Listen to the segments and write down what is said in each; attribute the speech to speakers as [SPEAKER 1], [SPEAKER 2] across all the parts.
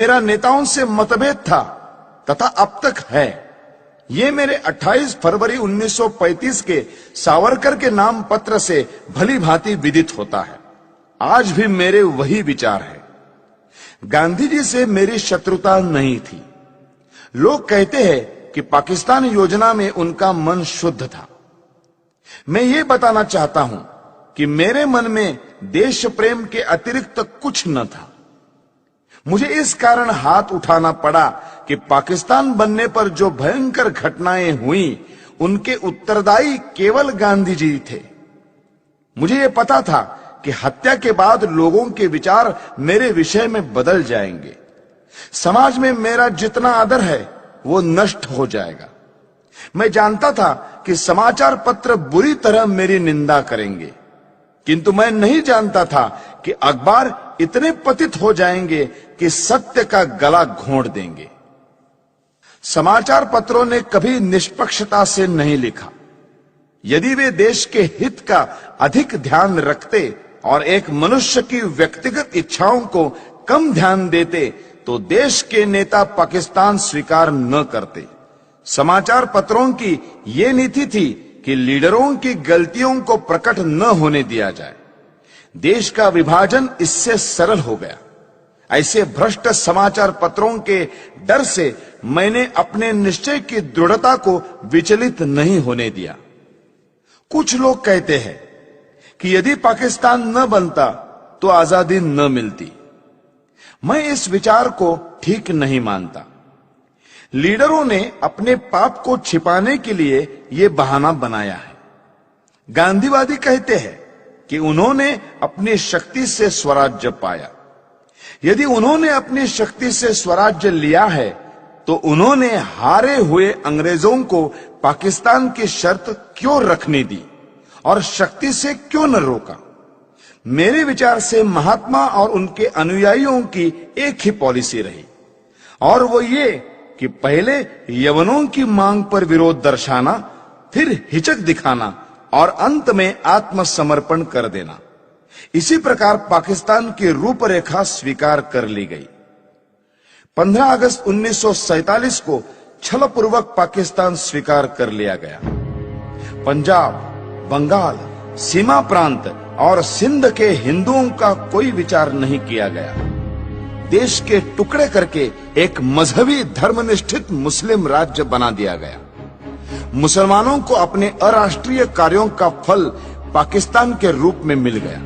[SPEAKER 1] मेरा नेताओं से मतभेद था तथा अब तक है। ये मेरे 28 फरवरी 1935 के सावरकर के नाम पत्र से भली भांति विदित होता है। आज भी मेरे वही विचार है। गांधी जी से मेरी शत्रुता नहीं थी। लोग कहते हैं कि पाकिस्तान योजना में उनका मन शुद्ध था। मैं ये बताना चाहता हूं कि मेरे मन में देश प्रेम के अतिरिक्त कुछ न था। मुझे इस कारण हाथ उठाना पड़ा कि पाकिस्तान बनने पर जो भयंकर घटनाएं हुई उनके उत्तरदायी केवल गांधी जी थे। मुझे यह पता था कि हत्या के बाद लोगों के विचार मेरे विषय में बदल जाएंगे। समाज में मेरा जितना आदर है वो नष्ट हो जाएगा। मैं जानता था कि समाचार पत्र बुरी तरह मेरी निंदा करेंगे, किंतु मैं नहीं जानता था कि अखबार इतने पतित हो जाएंगे कि सत्य का गला घोंट देंगे। समाचार पत्रों ने कभी निष्पक्षता से नहीं लिखा। यदि वे देश के हित का अधिक ध्यान रखते और एक मनुष्य की व्यक्तिगत इच्छाओं को कम ध्यान देते तो देश के नेता पाकिस्तान स्वीकार न करते। समाचार पत्रों की ये नीति थी कि लीडरों की गलतियों को प्रकट न होने दिया जाए। देश का विभाजन इससे सरल हो गया। ऐसे भ्रष्ट समाचार पत्रों के डर से मैंने अपने निश्चय की दृढ़ता को विचलित नहीं होने दिया। कुछ लोग कहते हैं कि यदि पाकिस्तान न बनता तो आजादी न मिलती। मैं इस विचार को ठीक नहीं मानता। लीडरों ने अपने पाप को छिपाने के लिए यह बहाना बनाया है। गांधीवादी कहते हैं कि उन्होंने अपनी शक्ति से स्वराज्य पाया। यदि उन्होंने अपनी शक्ति से स्वराज्य लिया है तो उन्होंने हारे हुए अंग्रेजों को पाकिस्तान की शर्त क्यों रखने दी और शक्ति से क्यों न रोका? मेरे विचार से महात्मा और उनके अनुयायियों की एक ही पॉलिसी रही, और वो ये कि पहले यवनों की मांग पर विरोध दर्शाना, फिर हिचक दिखाना और अंत में आत्मसमर्पण कर देना। इसी प्रकार पाकिस्तान की रूपरेखा स्वीकार कर ली गई। 15 अगस्त 1947 को छलपूर्वक पाकिस्तान स्वीकार कर लिया गया। पंजाब, बंगाल, सीमा प्रांत और सिंध के हिंदुओं का कोई विचार नहीं किया गया। देश के टुकड़े करके एक मजहबी धर्मनिष्ठित मुस्लिम राज्य बना दिया गया। मुसलमानों को अपने अराष्ट्रीय कार्यों का फल पाकिस्तान के रूप में मिल गया।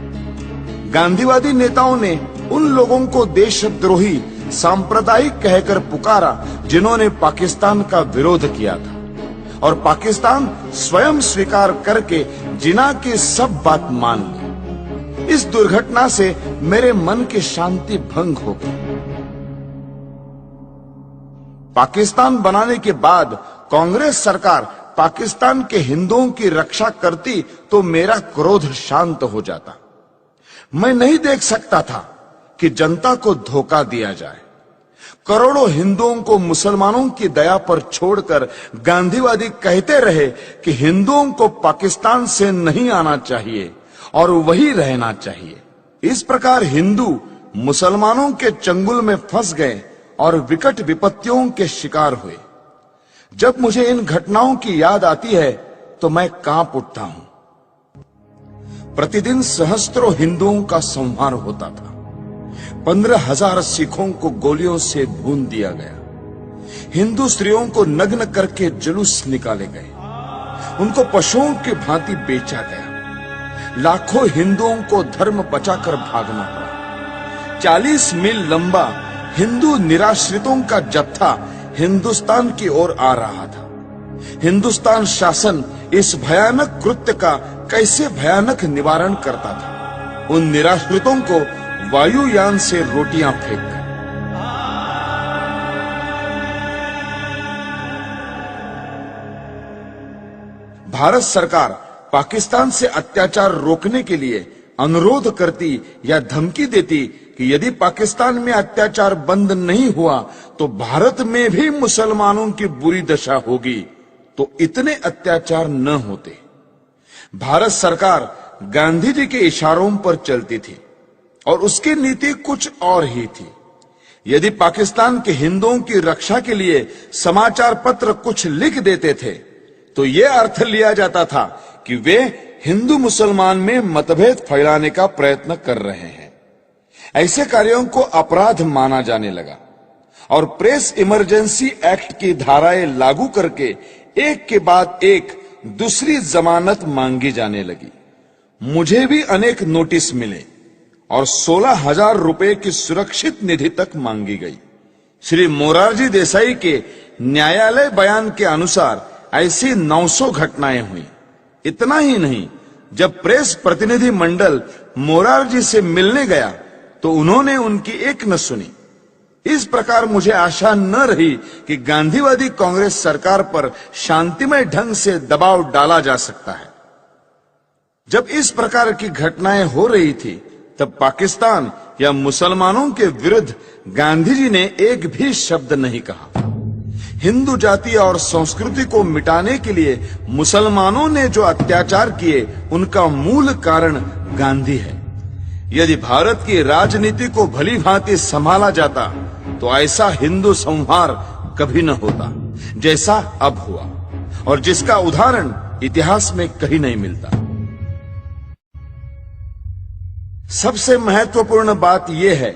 [SPEAKER 1] गांधीवादी नेताओं ने उन लोगों को देशद्रोही सांप्रदायिक कहकर पुकारा जिन्होंने पाकिस्तान का विरोध किया था, और पाकिस्तान स्वयं स्वीकार करके जिना की सब बात मान ली। इस दुर्घटना से मेरे मन की शांति भंग हो गई। पाकिस्तान बनाने के बाद कांग्रेस सरकार पाकिस्तान के हिंदुओं की रक्षा करती तो मेरा क्रोध शांत हो जाता। मैं नहीं देख सकता था कि जनता को धोखा दिया जाए। करोड़ों हिंदुओं को मुसलमानों की दया पर छोड़कर गांधीवादी कहते रहे कि हिंदुओं को पाकिस्तान से नहीं आना चाहिए और वही रहना चाहिए। इस प्रकार हिंदू मुसलमानों के चंगुल में फंस गए और विकट विपत्तियों के शिकार हुए। जब मुझे इन घटनाओं की याद आती है तो मैं कांप उठता हूं। प्रतिदिन सहस्त्रों हिंदुओं का संहार होता था। 15,000 सिखों को गोलियों से भून दिया गया। हिंदू स्त्रियों को नग्न करके जुलूस निकाले गए। उनको पशुओं की भांति बेचा गया। लाखों हिंदुओं को धर्म बचाकर भागना पड़ा। 40 मील लंबा हिंदू निराश्रितों का जत्था हिंदुस्तान की ओर आ रहा था। हिंदुस्तान शासन इस भयानक कृत्य का कैसे भयानक निवारण करता था? उन निराश्रितों को वायुयान से रोटियां फेंककर। भारत सरकार पाकिस्तान से अत्याचार रोकने के लिए अनुरोध करती या धमकी देती कि यदि पाकिस्तान में अत्याचार बंद नहीं हुआ तो भारत में भी मुसलमानों की बुरी दशा होगी, तो इतने अत्याचार न होते। भारत सरकार गांधी जी के इशारों पर चलती थी और उसकी नीति कुछ और ही थी। यदि पाकिस्तान के हिंदुओं की रक्षा के लिए समाचार पत्र कुछ लिख देते थे तो यह अर्थ लिया जाता था कि वे हिंदू मुसलमान में मतभेद फैलाने का प्रयत्न कर रहे हैं। ऐसे कार्यों को अपराध माना जाने लगा और प्रेस इमरजेंसी एक्ट की धाराएं लागू करके एक के बाद एक दूसरी जमानत मांगी जाने लगी। मुझे भी अनेक नोटिस मिले और 16,000 रुपए की सुरक्षित निधि तक मांगी गई। श्री मोरारजी देसाई के न्यायालय बयान के अनुसार ऐसी 900 घटनाएं हुई। इतना ही नहीं, जब प्रेस प्रतिनिधि मंडल मोरारजी से मिलने गया तो उन्होंने उनकी एक न सुनी। इस प्रकार मुझे आशा न रही कि गांधीवादी कांग्रेस सरकार पर शांतिमय ढंग से दबाव डाला जा सकता है। जब इस प्रकार की घटनाएं हो रही थी तब पाकिस्तान या मुसलमानों के विरुद्ध गांधी जी ने एक भी शब्द नहीं कहा। हिंदू जाति और संस्कृति को मिटाने के लिए मुसलमानों ने जो अत्याचार किए उनका मूल कारण गांधी है। यदि भारत की राजनीति को भली भांति संभाला जाता तो ऐसा हिंदू संहार कभी न होता जैसा अब हुआ और जिसका उदाहरण इतिहास में कहीं नहीं मिलता। सबसे महत्वपूर्ण बात यह है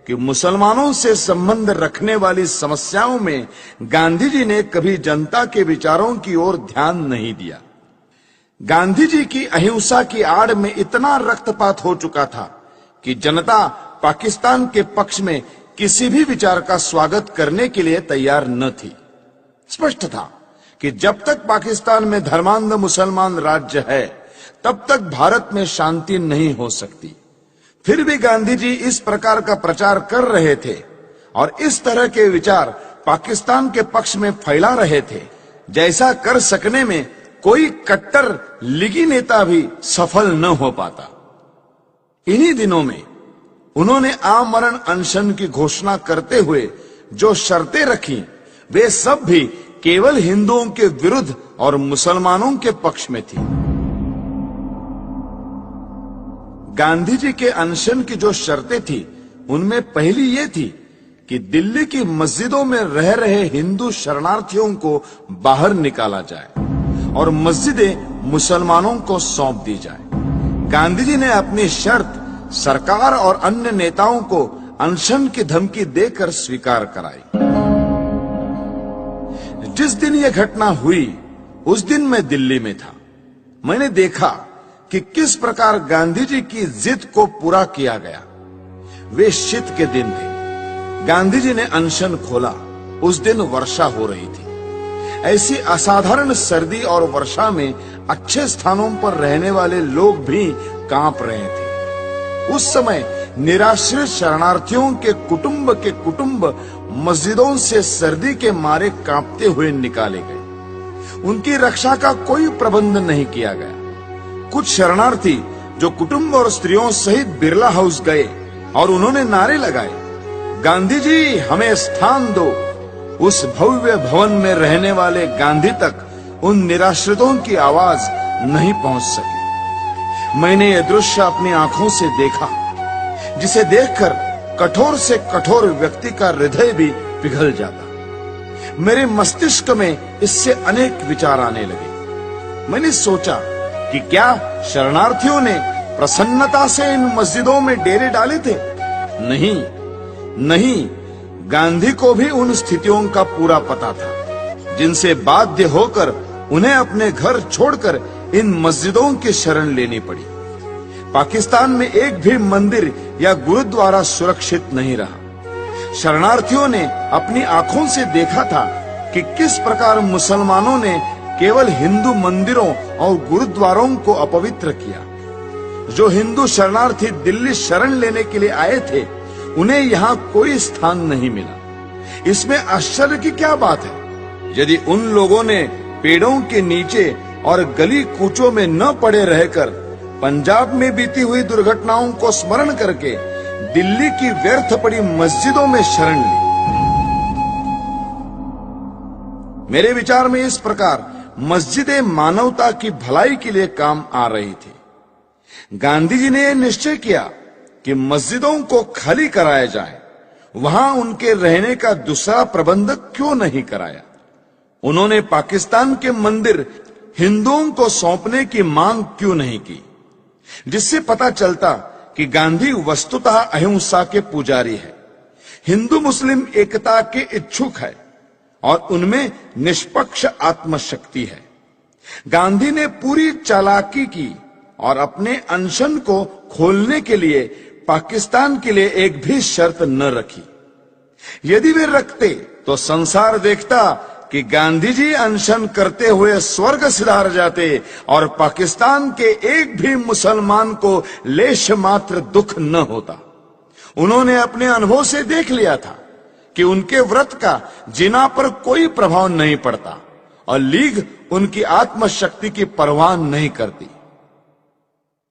[SPEAKER 1] कि मुसलमानों से संबंध रखने वाली समस्याओं में गांधी जी ने कभी जनता के विचारों की ओर ध्यान नहीं दिया। गांधी जी की अहिंसा की आड़ में इतना रक्तपात हो चुका था कि जनता पाकिस्तान के पक्ष में किसी भी विचार का स्वागत करने के लिए तैयार न थी। स्पष्ट था कि जब तक पाकिस्तान में धर्मांध मुसलमान राज्य है तब तक भारत में शांति नहीं हो सकती। फिर भी गांधी जी इस प्रकार का प्रचार कर रहे थे और इस तरह के विचार पाकिस्तान के पक्ष में फैला रहे थे जैसा कर सकने में कोई कट्टर लीगी नेता भी सफल न हो पाता। इन्हीं दिनों में उन्होंने आमरण अनशन की घोषणा करते हुए जो शर्तें रखी वे सब भी केवल हिंदुओं के विरुद्ध और मुसलमानों के पक्ष में थी। गांधी जी के अनशन की जो शर्तें थी उनमें पहली ये थी कि दिल्ली की मस्जिदों में रह रहे हिंदू शरणार्थियों को बाहर निकाला जाए और मस्जिदें मुसलमानों को सौंप दी जाए। गांधी जी ने अपनी शर्त सरकार और अन्य नेताओं को अनशन की धमकी देकर स्वीकार कराई। जिस दिन यह घटना हुई उस दिन मैं दिल्ली में था। मैंने देखा कि किस प्रकार गांधी जी की जिद को पूरा किया गया। वे शीत के दिन थे। गांधी जी ने अनशन खोला। उस दिन वर्षा हो रही थी। ऐसी असाधारण सर्दी और वर्षा में अच्छे स्थानों पर रहने वाले लोग भी कांप रहे थे। उस समय निराश्रित शरणार्थियों के कुटुंब मस्जिदों से सर्दी के मारे कांपते हुए निकाले गए। उनकी रक्षा का कोई प्रबंध नहीं किया गया। कुछ शरणार्थी जो कुटुंब और स्त्रियों सहित बिरला हाउस गए और उन्होंने नारे लगाए, गांधी जी हमें स्थान दो। उस भव्य भवन में रहने वाले गांधी तक उन निराश्रितों की आवाज नहीं पहुंच सकी। मैंने यह दृश्य अपनी आंखों से देखा जिसे देखकर कठोर से कठोर व्यक्ति का हृदय भी पिघल जाता। मेरे मस्तिष्क में इससे अनेक विचार आने लगे। मैंने सोचा कि क्या शरणार्थियों ने प्रसन्नता से इन मस्जिदों में डेरे डाले थे? नहीं, गांधी को भी उन स्थितियों का पूरा पता था जिनसे बाध्य होकर उन्हें अपने घर छोड़कर इन मस्जिदों की शरण लेनी पड़ी। पाकिस्तान में एक भी मंदिर या गुरुद्वारा सुरक्षित नहीं रहा। शरणार्थियों ने अपनी आंखों से देखा था कि किस प्रकार मुसलमानों ने केवल हिंदू मंदिरों और गुरुद्वारों को अपवित्र किया। जो हिंदू शरणार्थी दिल्ली शरण लेने के लिए आए थे उन्हें यहाँ कोई स्थान नहीं मिला। इसमें आश्चर्य की क्या बात है? यदि उन लोगों ने पेड़ों के नीचे और गली कूचों में न पड़े रहकर पंजाब में बीती हुई दुर्घटनाओं को स्मरण करके दिल्ली की व्यर्थ पड़ी मस्जिदों में शरण ली। मेरे विचार में इस प्रकार मस्जिदें मानवता की भलाई के लिए काम आ रही थी। गांधी जी ने यह निश्चय किया कि मस्जिदों को खाली कराया जाए, वहां उनके रहने का दूसरा प्रबंध क्यों नहीं कराया? उन्होंने पाकिस्तान के मंदिर हिंदुओं को सौंपने की मांग क्यों नहीं की? जिससे पता चलता कि गांधी वस्तुतः अहिंसा के पुजारी है, हिंदू मुस्लिम एकता के इच्छुक है और उनमें निष्पक्ष आत्मशक्ति है। गांधी ने पूरी चालाकी की और अपने अनशन को खोलने के लिए पाकिस्तान के लिए एक भी शर्त न रखी। यदि वे रखते तो संसार देखता कि गांधी जी अनशन करते हुए स्वर्ग सिधार जाते और पाकिस्तान के एक भी मुसलमान को लेश मात्र दुख न होता। उन्होंने अपने अनुभव से देख लिया था कि उनके व्रत का जिना पर कोई प्रभाव नहीं पड़ता और लीग उनकी आत्मशक्ति की परवाह नहीं करती।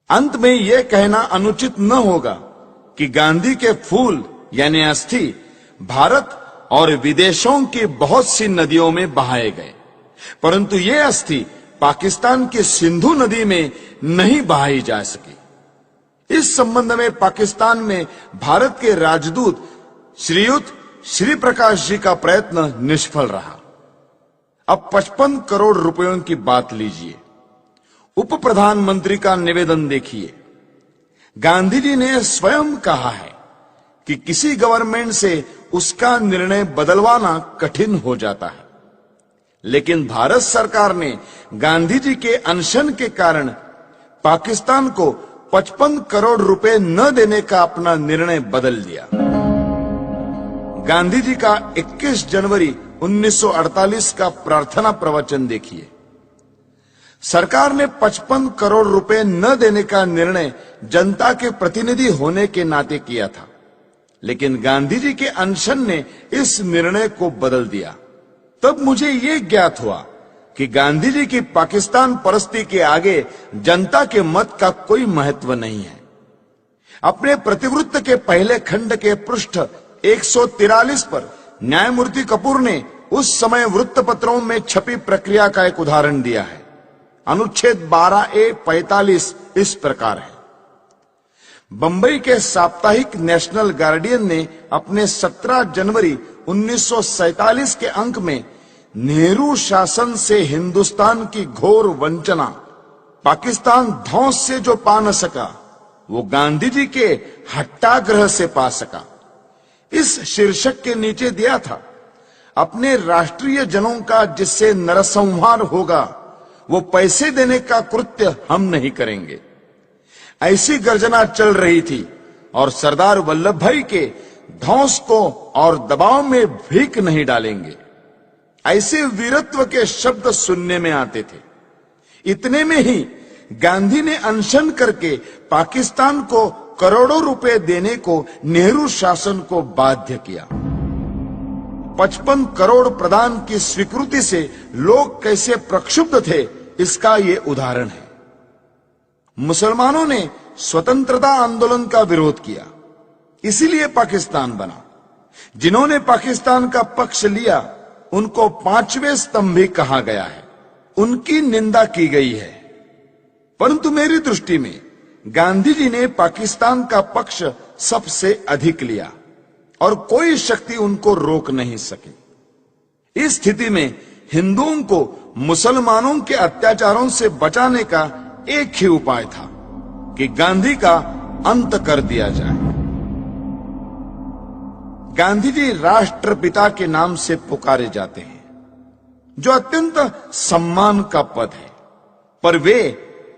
[SPEAKER 1] अंत में यह कहना अनुचित न होगा कि गांधी के फूल यानी अस्थि भारत और विदेशों की बहुत सी नदियों में बहाए गए, परंतु ये अस्थि पाकिस्तान की सिंधु नदी में नहीं बहाई जा सकी। इस संबंध में पाकिस्तान में भारत के राजदूत श्रीयुत श्री प्रकाश जी का प्रयत्न निष्फल रहा। अब 55 करोड़ रुपयों की बात लीजिए। उप प्रधानमंत्री का निवेदन देखिए। गांधी जी ने स्वयं कहा है कि किसी गवर्नमेंट से उसका निर्णय बदलवाना कठिन हो जाता है, लेकिन भारत सरकार ने गांधी जी के अनशन के कारण पाकिस्तान को 55 करोड़ रुपए न देने का अपना निर्णय बदल दिया। गांधी जी का 21 जनवरी 1948 का प्रार्थना प्रवचन देखिए। सरकार ने 55 करोड़ रुपए न देने का निर्णय जनता के प्रतिनिधि होने के नाते किया था, लेकिन गांधी जी के अनशन ने इस निर्णय को बदल दिया। तब मुझे यह ज्ञात हुआ कि गांधी जी की पाकिस्तान परस्ती के आगे जनता के मत का कोई महत्व नहीं है। अपने प्रतिवृत्त के पहले खंड के पृष्ठ 143 पर न्यायमूर्ति कपूर ने उस समय वृत्तपत्रों में छपी प्रक्रिया का एक उदाहरण दिया है। अनुच्छेद 12A-45 इस प्रकार है। बंबई के साप्ताहिक नेशनल गार्डियन ने अपने 17 जनवरी 1947 के अंक में नेहरू शासन से हिंदुस्तान की घोर वंचना, पाकिस्तान ध्वंस से जो पा न सका वो गांधी जी के हट्टाग्रह से पा सका, इस शीर्षक के नीचे दिया था, अपने राष्ट्रीय जनों का जिससे नरसंहार होगा वो पैसे देने का कृत्य हम नहीं करेंगे। ऐसी गर्जना चल रही थी और सरदार वल्लभ भाई के ध्वंस को और दबाव में भीख नहीं डालेंगे, ऐसे वीरत्व के शब्द सुनने में आते थे। इतने में ही गांधी ने अनशन करके पाकिस्तान को करोड़ों रुपए देने को नेहरू शासन को बाध्य किया। 55 करोड़ प्रदान की स्वीकृति से लोग कैसे प्रक्षुब्ध थे, इसका ये उदाहरण है। मुसलमानों ने स्वतंत्रता आंदोलन का विरोध किया, इसीलिए पाकिस्तान बना। जिन्होंने पाकिस्तान का पक्ष लिया उनको 5वें स्तंभी कहा गया है, उनकी निंदा की गई है। परंतु मेरी दृष्टि में गांधी जी ने पाकिस्तान का पक्ष सबसे अधिक लिया और कोई शक्ति उनको रोक नहीं सकी। इस स्थिति में हिंदुओं को मुसलमानों के अत्याचारों से बचाने का एक ही उपाय था कि गांधी का अंत कर दिया जाए। गांधी जी राष्ट्रपिता के नाम से पुकारे जाते हैं, जो अत्यंत सम्मान का पद है, पर वे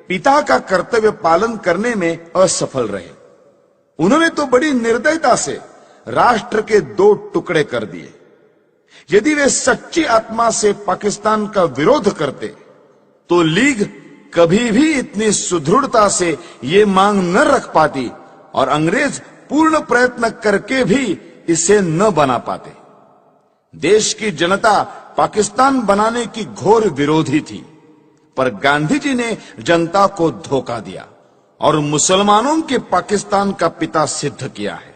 [SPEAKER 1] पिता का कर्तव्य पालन करने में असफल रहे। उन्होंने तो बड़ी निर्दयता से राष्ट्र के 2 टुकड़े कर दिए। यदि वे सच्ची आत्मा से पाकिस्तान का विरोध करते तो लीग कभी भी इतनी सुदृढ़ता से ये मांग न रख पाती और अंग्रेज पूर्ण प्रयत्न करके भी इसे न बना पाते। देश की जनता पाकिस्तान बनाने की घोर विरोधी थी, पर गांधी जी ने जनता को धोखा दिया और मुसलमानों के पाकिस्तान का पिता सिद्ध किया है।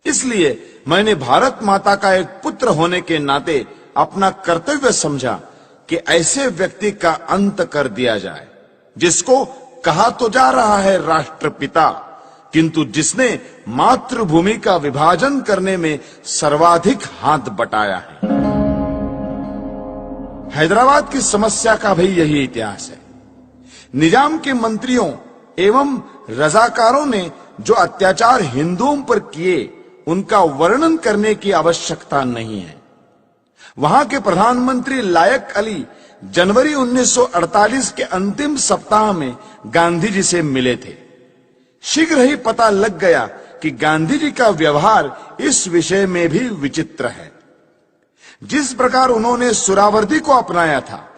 [SPEAKER 1] इसलिए मैंने भारत माता का एक पुत्र होने के नाते अपना कर्तव्य समझा कि ऐसे व्यक्ति का अंत कर दिया जाए, जिसको कहा तो जा रहा है राष्ट्रपिता, किंतु जिसने मातृभूमि का विभाजन करने में सर्वाधिक हाथ बटाया है। हैदराबाद की समस्या का भी यही इतिहास है। निजाम के मंत्रियों एवं रजाकारों ने जो अत्याचार हिंदुओं पर किए, उनका वर्णन करने की आवश्यकता नहीं है। वहां के प्रधानमंत्री लायक अली जनवरी 1948 के अंतिम सप्ताह में गांधी जी से मिले थे। शीघ्र ही पता लग गया कि गांधी जी का व्यवहार इस विषय में भी विचित्र है। जिस प्रकार उन्होंने सुरावर्दी को अपनाया था,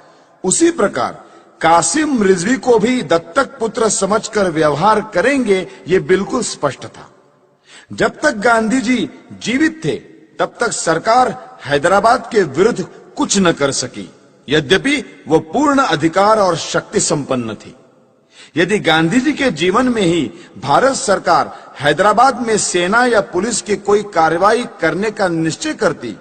[SPEAKER 1] उसी प्रकार कासिम रिजवी को भी दत्तक पुत्र समझकर व्यवहार करेंगे, ये बिल्कुल स्पष्ट था। जब तक गांधी जी जीवित थे, तब तक सरकार हैदराबाद के विरुद्ध कुछ न कर सकी, यद्यपि वो पूर्ण अधिकार और शक्ति संपन्न थी। यदि गांधी जी के जीवन में ही भारत सरकार हैदराबाद में सेना या पुलिस की कोई कार्रवाई करने का निश्चय करती,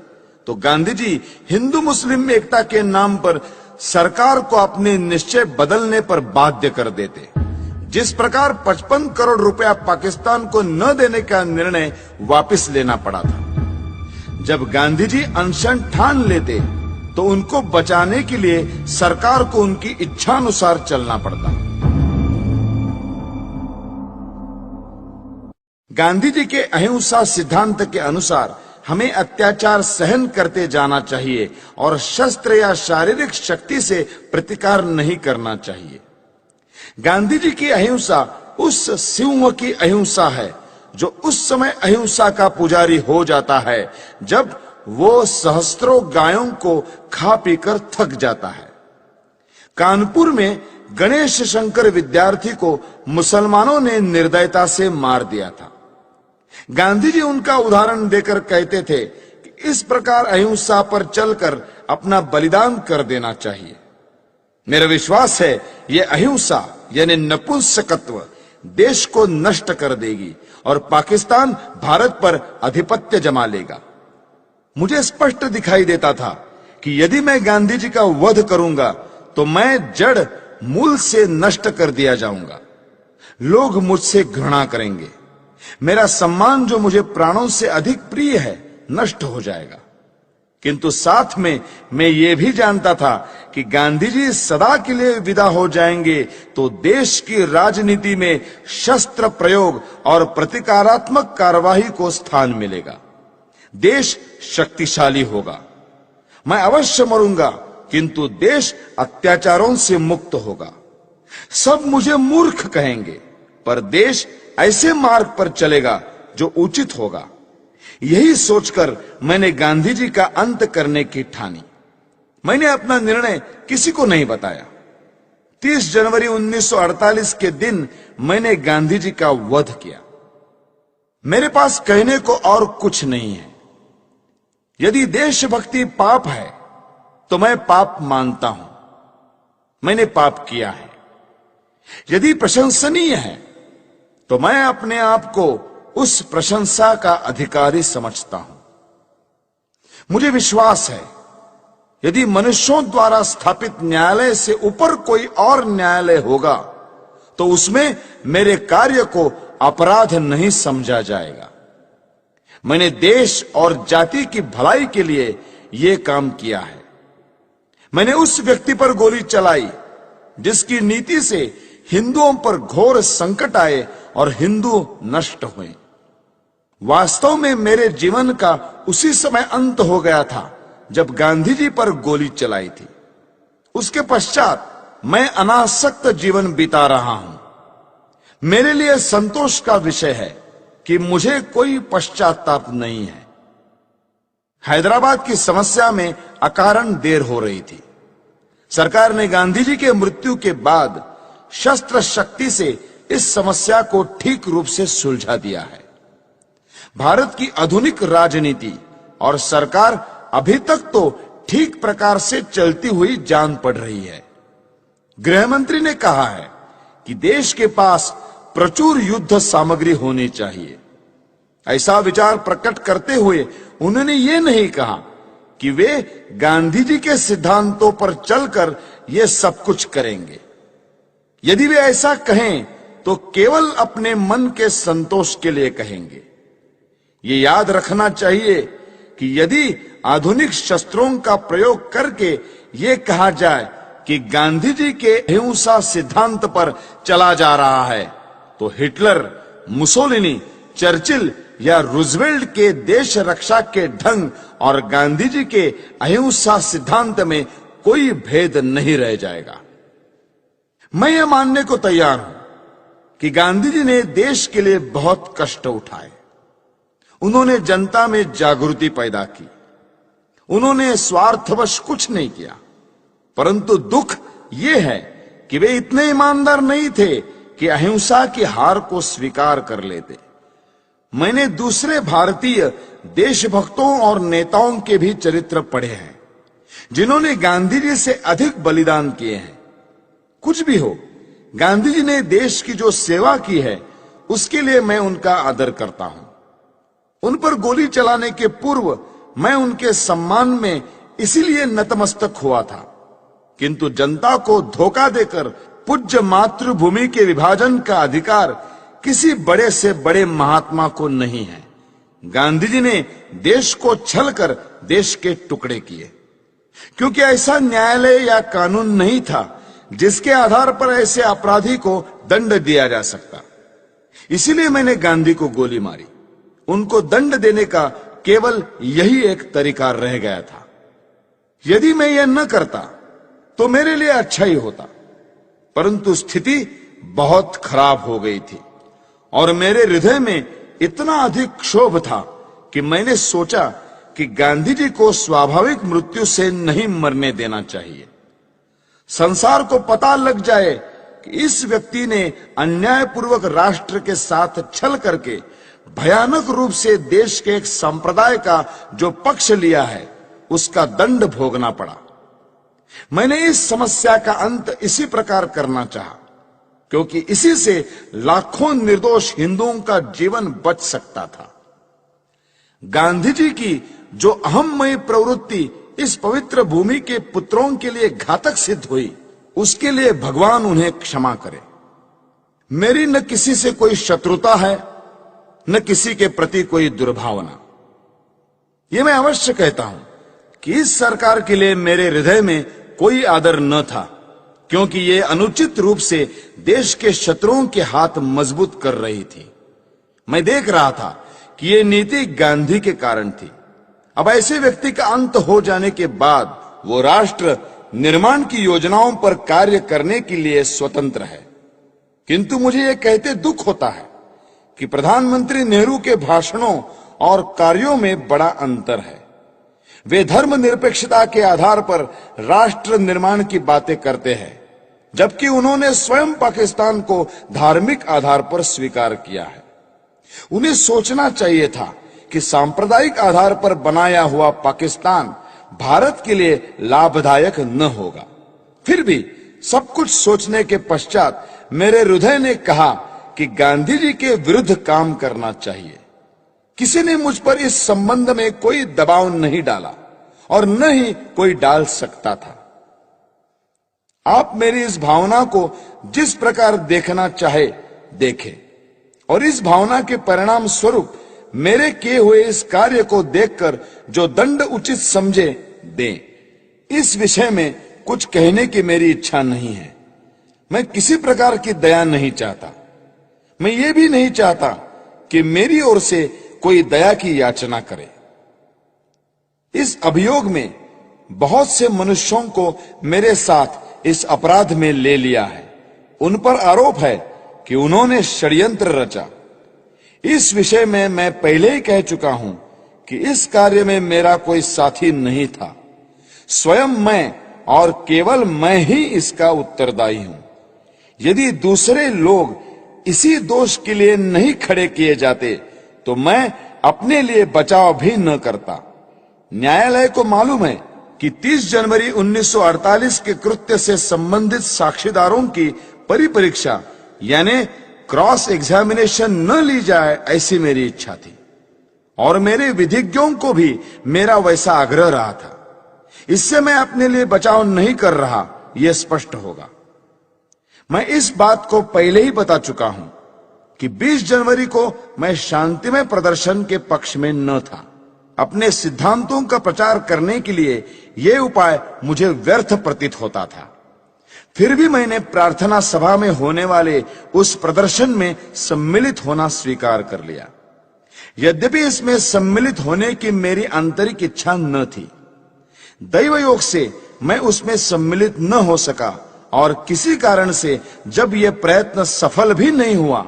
[SPEAKER 1] तो गांधी जी हिंदू मुस्लिम एकता के नाम पर सरकार को अपने निश्चय बदलने पर बाध्य कर देते। जिस प्रकार 55 करोड़ रुपया पाकिस्तान को न देने का निर्णय वापस लेना पड़ा था। जब गांधी जी अनशन ठान लेते, तो उनको बचाने के लिए सरकार को उनकी इच्छानुसार चलना पड़ता। गांधी जी के अहिंसा सिद्धांत के अनुसार हमें अत्याचार सहन करते जाना चाहिए और शस्त्र या शारीरिक शक्ति से प्रतिकार नहीं करना चाहिए। गांधी जी की अहिंसा उस सिंह की अहिंसा है जो उस समय अहिंसा का पुजारी हो जाता है, जब वो सहस्त्रों गायों को खा पीकर थक जाता है। कानपुर में गणेश शंकर विद्यार्थी को मुसलमानों ने निर्दयता से मार दिया था। गांधी जी उनका उदाहरण देकर कहते थे कि इस प्रकार अहिंसा पर चलकर अपना बलिदान कर देना चाहिए। मेरा विश्वास है यह अहिंसा यानी नपुंसकत्व देश को नष्ट कर देगी और पाकिस्तान भारत पर आधिपत्य जमा लेगा। मुझे स्पष्ट दिखाई देता था कि यदि मैं गांधी जी का वध करूंगा, तो मैं जड़ मूल से नष्ट कर दिया जाऊंगा। लोग मुझसे घृणा करेंगे। मेरा सम्मान जो मुझे प्राणों से अधिक प्रिय है, नष्ट हो जाएगा। किंतु साथ में मैं ये भी जानता था कि गांधी जी सदा के लिए विदा हो जाएंगे, तो देश की राजनीति में शस्त्र प्रयोग और प्रतिकारात्मक कार्यवाही को स्थान मिलेगा। देश शक्तिशाली होगा। मैं अवश्य मरूंगा, किंतु देश अत्याचारों से मुक्त होगा। सब मुझे मूर्ख कहेंगे, पर देश ऐसे मार्ग पर चलेगा जो उचित होगा। यही सोचकर मैंने गांधी जी का अंत करने की ठानी। मैंने अपना निर्णय किसी को नहीं बताया। 30 जनवरी 1948 के दिन मैंने गांधी जी का वध किया। मेरे पास कहने को और कुछ नहीं है। यदि देशभक्ति पाप है, तो मैं पाप मानता हूं। मैंने पाप किया है। यदि प्रशंसनीय है, तो मैं अपने आप को उस प्रशंसा का अधिकारी समझता हूं। मुझे विश्वास है, यदि मनुष्यों द्वारा स्थापित न्यायालय से ऊपर कोई और न्यायालय होगा, तो उसमें मेरे कार्य को अपराध नहीं समझा जाएगा। मैंने देश और जाति की भलाई के लिए यह काम किया है। मैंने उस व्यक्ति पर गोली चलाई जिसकी नीति से हिंदुओं पर घोर संकट आए और हिंदू नष्ट हुए। वास्तव में मेरे जीवन का उसी समय अंत हो गया था जब गांधी जी पर गोली चलाई थी। उसके पश्चात मैं अनासक्त जीवन बिता रहा हूं। मेरे लिए संतोष का विषय है कि मुझे कोई पश्चाताप नहीं है। हैदराबाद की समस्या में अकारण देर हो रही थी। सरकार ने गांधी जी के मृत्यु के बाद शस्त्र शक्ति से इस समस्या को ठीक रूप से सुलझा दिया है। भारत की आधुनिक राजनीति और सरकार अभी तक तो ठीक प्रकार से चलती हुई जान पड़ रही है। गृह मंत्री ने कहा है कि देश के पास प्रचुर युद्ध सामग्री होनी चाहिए। ऐसा विचार प्रकट करते हुए उन्होंने ये नहीं कहा कि वे गांधी जी के सिद्धांतों पर चलकर ये सब कुछ करेंगे। यदि वे ऐसा कहें तो केवल अपने मन के संतोष के लिए कहेंगे। ये याद रखना चाहिए कि यदि आधुनिक शस्त्रों का प्रयोग करके ये कहा जाए कि गांधी जी के अहिंसा सिद्धांत पर चला जा रहा है, तो हिटलर, मुसोलिनी, चर्चिल या रूजवेल्ट के देश रक्षा के ढंग और गांधी जी के अहिंसा सिद्धांत में कोई भेद नहीं रह जाएगा। मैं यह मानने को तैयार हूं कि गांधी जी ने देश के लिए बहुत कष्ट उठाए। उन्होंने जनता में जागृति पैदा की। उन्होंने स्वार्थवश कुछ नहीं किया, परंतु दुख यह है कि वे इतने ईमानदार नहीं थे कि अहिंसा की हार को स्वीकार कर लेते। मैंने दूसरे भारतीय देशभक्तों और नेताओं के भी चरित्र पढ़े हैं जिन्होंने गांधी जी से अधिक बलिदान किए हैं। कुछ भी हो, गांधी जी ने देश की जो सेवा की है उसके लिए मैं उनका आदर करता हूं। उन पर गोली चलाने के पूर्व मैं उनके सम्मान में इसीलिए नतमस्तक हुआ था, किंतु जनता को धोखा देकर पूज्य मातृभूमि के विभाजन का अधिकार किसी बड़े से बड़े महात्मा को नहीं है। गांधी जी ने देश को छल कर देश के टुकड़े किए, क्योंकि ऐसा न्यायालय या कानून नहीं था जिसके आधार पर ऐसे अपराधी को दंड दिया जा सकता। इसीलिए मैंने गांधी को गोली मारी। उनको दंड देने का केवल यही एक तरीका रह गया था। यदि मैं यह न करता तो मेरे लिए अच्छा ही होता, परंतु स्थिति बहुत खराब हो गई थी और मेरे हृदय में इतना अधिक क्षोभ था कि मैंने सोचा कि गांधी जी को स्वाभाविक मृत्यु से नहीं मरने देना चाहिए। संसार को पता लग जाए कि इस व्यक्ति ने अन्यायपूर्वक राष्ट्र के साथ छल करके भयानक रूप से देश के एक संप्रदाय का जो पक्ष लिया है उसका दंड भोगना पड़ा। मैंने इस समस्या का अंत इसी प्रकार करना चाहा, क्योंकि इसी से लाखों निर्दोष हिंदुओं का जीवन बच सकता था। गांधी जी की जो अहममयी प्रवृत्ति इस पवित्र भूमि के पुत्रों के लिए घातक सिद्ध हुई, उसके लिए भगवान उन्हें क्षमा करे। मेरी न किसी से कोई शत्रुता है, न किसी के प्रति कोई दुर्भावना। यह मैं अवश्य कहता हूं कि इस सरकार के लिए मेरे हृदय में कोई आदर न था, क्योंकि ये अनुचित रूप से देश के शत्रुओं के हाथ मजबूत कर रही थी। मैं देख रहा था कि ये नीति गांधी के कारण थी। अब ऐसे व्यक्ति का अंत हो जाने के बाद वो राष्ट्र निर्माण की योजनाओं पर कार्य करने के लिए स्वतंत्र है। किंतु मुझे यह कहते दुख होता है कि प्रधानमंत्री नेहरू के भाषणों और कार्यों में बड़ा अंतर है। वे धर्मनिरपेक्षता के आधार पर राष्ट्र निर्माण की बातें करते हैं, जबकि उन्होंने स्वयं पाकिस्तान को धार्मिक आधार पर स्वीकार किया है। उन्हें सोचना चाहिए था कि सांप्रदायिक आधार पर बनाया हुआ पाकिस्तान भारत के लिए लाभदायक न होगा। फिर भी सब कुछ सोचने के पश्चात मेरे हृदय ने कहा कि गांधी जी के विरुद्ध काम करना चाहिए। किसी ने मुझ पर इस संबंध में कोई दबाव नहीं डाला और न ही कोई डाल सकता था। आप मेरी इस भावना को जिस प्रकार देखना चाहे देखें, और इस भावना के परिणाम स्वरूप मेरे किए हुए इस कार्य को देखकर जो दंड उचित समझे दें। इस विषय में कुछ कहने की मेरी इच्छा नहीं है। मैं किसी प्रकार की दया नहीं चाहता। मैं ये भी नहीं चाहता कि मेरी ओर से कोई दया की याचना करे। इस अभियोग में बहुत से मनुष्यों को मेरे साथ इस अपराध में ले लिया है। उन पर आरोप है कि उन्होंने षड्यंत्र रचा। इस विषय में मैं पहले ही कह चुका हूं कि इस कार्य में मेरा कोई साथी नहीं था। स्वयं मैं और केवल मैं ही इसका उत्तरदायी हूं। यदि दूसरे लोग इसी दोष के लिए नहीं खड़े किए जाते तो मैं अपने लिए बचाव भी न करता। न्यायालय को मालूम है कि 30 जनवरी 1948 के कृत्य से संबंधित साक्षीदारों की परिपरीक्षा यानी क्रॉस एग्जामिनेशन न ली जाए, ऐसी मेरी इच्छा थी और मेरे विधिज्ञों को भी मेरा वैसा आग्रह रहा था। इससे मैं अपने लिए बचाव नहीं कर रहा, यह स्पष्ट होगा। मैं इस बात को पहले ही बता चुका हूं कि 20 जनवरी को मैं शांतिमय प्रदर्शन के पक्ष में न था। अपने सिद्धांतों का प्रचार करने के लिए यह उपाय मुझे व्यर्थ प्रतीत होता था। फिर भी मैंने प्रार्थना सभा में होने वाले उस प्रदर्शन में सम्मिलित होना स्वीकार कर लिया। यद्यपि इसमें सम्मिलित होने की मेरी आंतरिक इच्छा न थी, दैव योग से मैं उसमें सम्मिलित न हो सका और किसी कारण से जब यह प्रयत्न सफल भी नहीं हुआ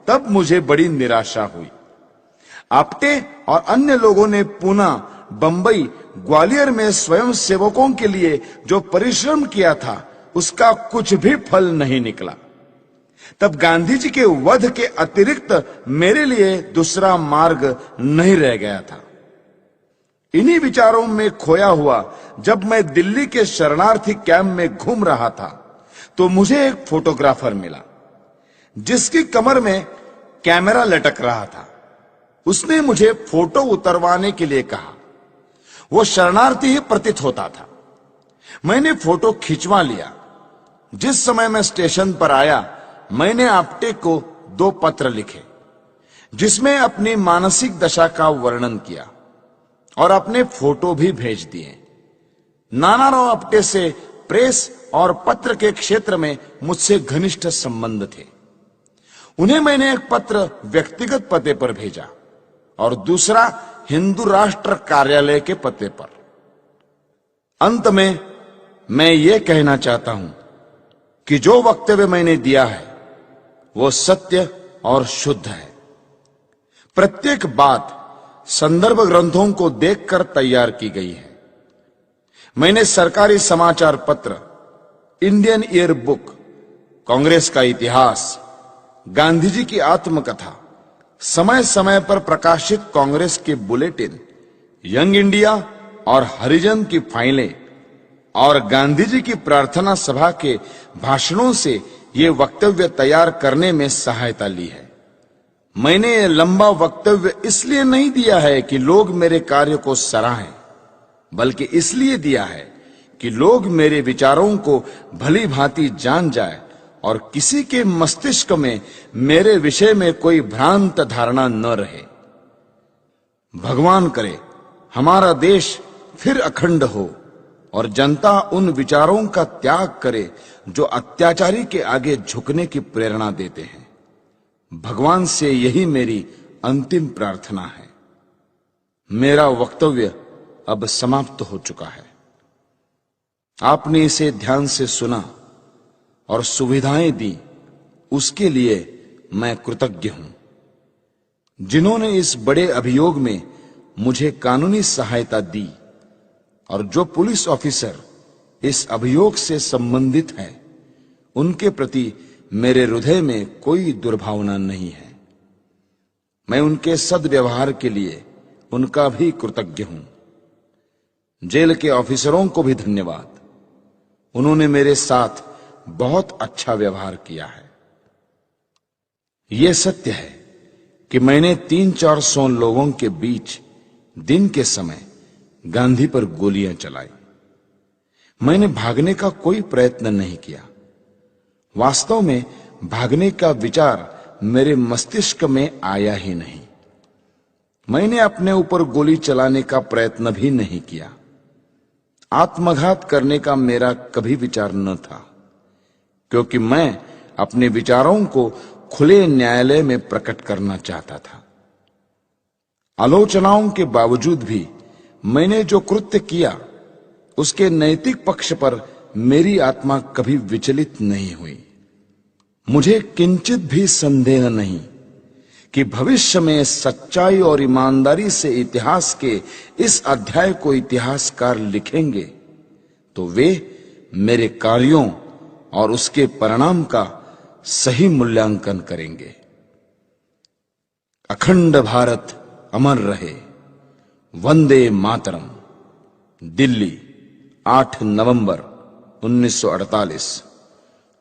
[SPEAKER 1] तब मुझे बड़ी निराशा हुई। आप्टे और अन्य लोगों ने पूना, बंबई, ग्वालियर में स्वयं सेवकों के लिए जो परिश्रम किया था उसका कुछ भी फल नहीं निकला। तब गांधी जी के वध के अतिरिक्त मेरे लिए दूसरा मार्ग नहीं रह गया था। इन्हीं विचारों में खोया हुआ जब मैं दिल्ली के शरणार्थी कैंप में घूम रहा था तो मुझे एक फोटोग्राफर मिला जिसकी कमर में कैमरा लटक रहा था। उसने मुझे फोटो उतरवाने के लिए कहा। वो शरणार्थी ही प्रतीत होता था। मैंने फोटो खिंचवा लिया। जिस समय मैं स्टेशन पर आया मैंने आप्टे को 2 पत्र लिखे जिसमें अपनी मानसिक दशा का वर्णन किया और अपने फोटो भी भेज दिए। नानाराव आप्टे से प्रेस और पत्र के क्षेत्र में मुझसे घनिष्ठ संबंध थे। उन्हें मैंने एक पत्र व्यक्तिगत पते पर भेजा और दूसरा हिंदू राष्ट्र कार्यालय के पते पर। अंत में मैं ये कहना चाहता हूं कि जो वक्तव्य मैंने दिया है वो सत्य और शुद्ध है। प्रत्येक बात संदर्भ ग्रंथों को देखकर तैयार की गई है। मैंने सरकारी समाचार पत्र, इंडियन ईयर बुक, कांग्रेस का इतिहास, गांधी जी की आत्मकथा, समय समय पर प्रकाशित कांग्रेस के बुलेटिन, यंग इंडिया और हरिजन की फाइलें और गांधी जी की प्रार्थना सभा के भाषणों से ये वक्तव्य तैयार करने में सहायता ली है। मैंने ये लंबा वक्तव्य इसलिए नहीं दिया है कि लोग मेरे कार्य को सराहें, बल्कि इसलिए दिया है कि लोग मेरे विचारों को भली भांति जान जाए और किसी के मस्तिष्क में मेरे विषय में कोई भ्रांत धारणा न रहे। भगवान करे हमारा देश फिर अखंड हो और जनता उन विचारों का त्याग करे जो अत्याचारी के आगे झुकने की प्रेरणा देते हैं। भगवान से यही मेरी अंतिम प्रार्थना है। मेरा वक्तव्य अब समाप्त हो चुका है। आपने इसे ध्यान से सुना और सुविधाएं दी, उसके लिए मैं कृतज्ञ हूं। जिन्होंने इस बड़े अभियोग में मुझे कानूनी सहायता दी और जो पुलिस ऑफिसर इस अभियोग से संबंधित हैं, उनके प्रति मेरे हृदय में कोई दुर्भावना नहीं है। मैं उनके सद्व्यवहार के लिए उनका भी कृतज्ञ हूं। जेल के ऑफिसरों को भी धन्यवाद। उन्होंने मेरे साथ बहुत अच्छा व्यवहार किया है। यह सत्य है कि मैंने 300-400 लोगों के बीच दिन के समय गांधी पर गोलियां चलाई। मैंने भागने का कोई प्रयत्न नहीं किया। वास्तव में भागने का विचार मेरे मस्तिष्क में आया ही नहीं। मैंने अपने ऊपर गोली चलाने का प्रयत्न भी नहीं किया। आत्मघात करने का मेरा कभी विचार न था, क्योंकि मैं अपने विचारों को खुले न्यायालय में प्रकट करना चाहता था। आलोचनाओं के बावजूद भी मैंने जो कृत्य किया उसके नैतिक पक्ष पर मेरी आत्मा कभी विचलित नहीं हुई। मुझे किंचित भी संदेह नहीं कि भविष्य में सच्चाई और ईमानदारी से इतिहास के इस अध्याय को इतिहासकार लिखेंगे तो वे मेरे कार्यों और उसके परिणाम का सही मूल्यांकन करेंगे। अखंड भारत अमर रहे। वंदे मातरम। दिल्ली, 8 नवंबर 1948।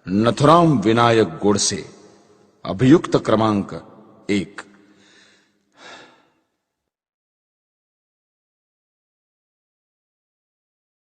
[SPEAKER 1] नथुराम विनायक गोडसे। अभियुक्त क्रमांक 1।